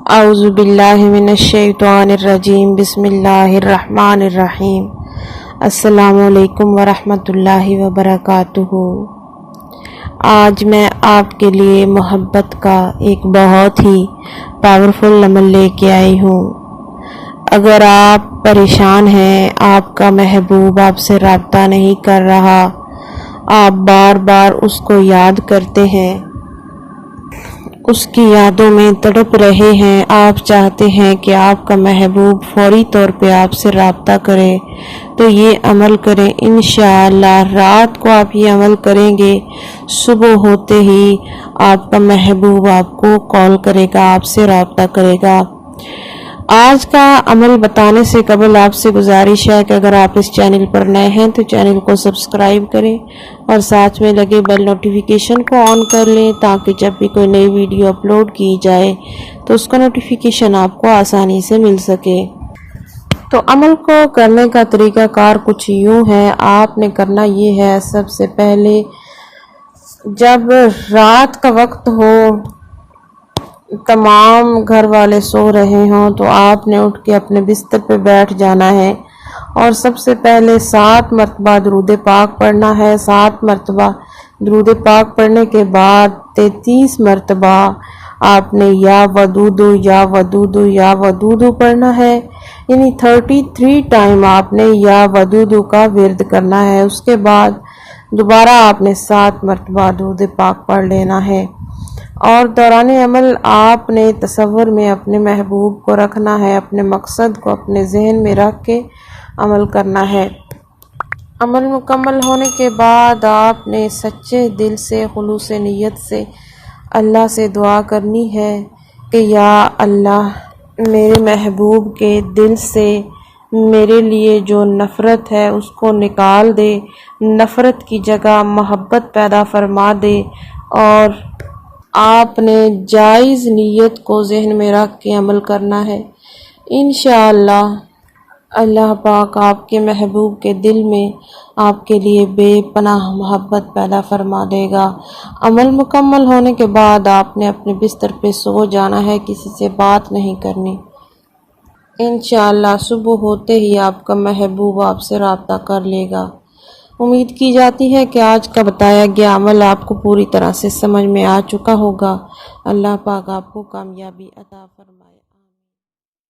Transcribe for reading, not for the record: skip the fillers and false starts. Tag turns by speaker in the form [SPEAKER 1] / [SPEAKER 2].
[SPEAKER 1] اعوذ باللہ من الشیطان الرجیم بسم اللہ الرحمن الرحیم السلام علیکم ورحمۃ اللہ وبرکاتہ۔ آج میں آپ کے لیے محبت کا ایک بہت ہی پاورفل عمل لے کے آئی ہوں۔ اگر آپ پریشان ہیں، آپ کا محبوب آپ سے رابطہ نہیں کر رہا، آپ بار بار اس کو یاد کرتے ہیں، اس کی یادوں میں تڑپ رہے ہیں، آپ چاہتے ہیں کہ آپ کا محبوب فوری طور پہ آپ سے رابطہ کرے، تو یہ عمل کریں۔ انشاءاللہ رات کو آپ یہ عمل کریں گے، صبح ہوتے ہی آپ کا محبوب آپ کو کال کرے گا، آپ سے رابطہ کرے گا۔ آج کا عمل بتانے سے قبل آپ سے گزارش ہے کہ اگر آپ اس چینل پر نئے ہیں تو چینل کو سبسکرائب کریں اور ساتھ میں لگے بیل نوٹیفیکیشن کو آن کر لیں، تاکہ جب بھی کوئی نئی ویڈیو اپلوڈ کی جائے تو اس کا نوٹیفیکیشن آپ کو آسانی سے مل سکے۔ تو عمل کو کرنے کا طریقہ کار کچھ یوں ہے، آپ نے کرنا یہ ہے، سب سے پہلے جب رات کا وقت ہو، تمام گھر والے سو رہے ہوں، تو آپ نے اٹھ کے اپنے بستر پہ بیٹھ جانا ہے اور سب سے پہلے 7 مرتبہ درود پاک پڑھنا ہے۔ 7 مرتبہ درود پاک پڑھنے کے بعد 33 مرتبہ آپ نے یا ودودو یا ودودو یا ودودو پڑھنا ہے، یعنی 33 ٹائم آپ نے یا ودودو کا ورد کرنا ہے۔ اس کے بعد دوبارہ آپ نے 7 مرتبہ درود پاک پڑھ لینا ہے، اور دوران عمل آپ نے تصور میں اپنے محبوب کو رکھنا ہے، اپنے مقصد کو اپنے ذہن میں رکھ کے عمل کرنا ہے۔ عمل مکمل ہونے کے بعد آپ نے سچے دل سے، خلوص نیت سے اللہ سے دعا کرنی ہے کہ یا اللہ، میرے محبوب کے دل سے میرے لیے جو نفرت ہے اس کو نکال دے، نفرت کی جگہ محبت پیدا فرما دے، اور آپ نے جائز نیت کو ذہن میں رکھ کے عمل کرنا ہے۔ انشاءاللہ اللہ پاک آپ کے محبوب کے دل میں آپ کے لیے بے پناہ محبت پیدا فرما دے گا۔ عمل مکمل ہونے کے بعد آپ نے اپنے بستر پہ سو جانا ہے، کسی سے بات نہیں کرنی۔ انشاءاللہ صبح ہوتے ہی آپ کا محبوب آپ سے رابطہ کر لے گا۔ امید کی جاتی ہے کہ آج کا بتایا گیا عمل آپ کو پوری طرح سے سمجھ میں آ چکا ہوگا۔ اللہ پاک آپ کو کامیابی عطا فرمائے۔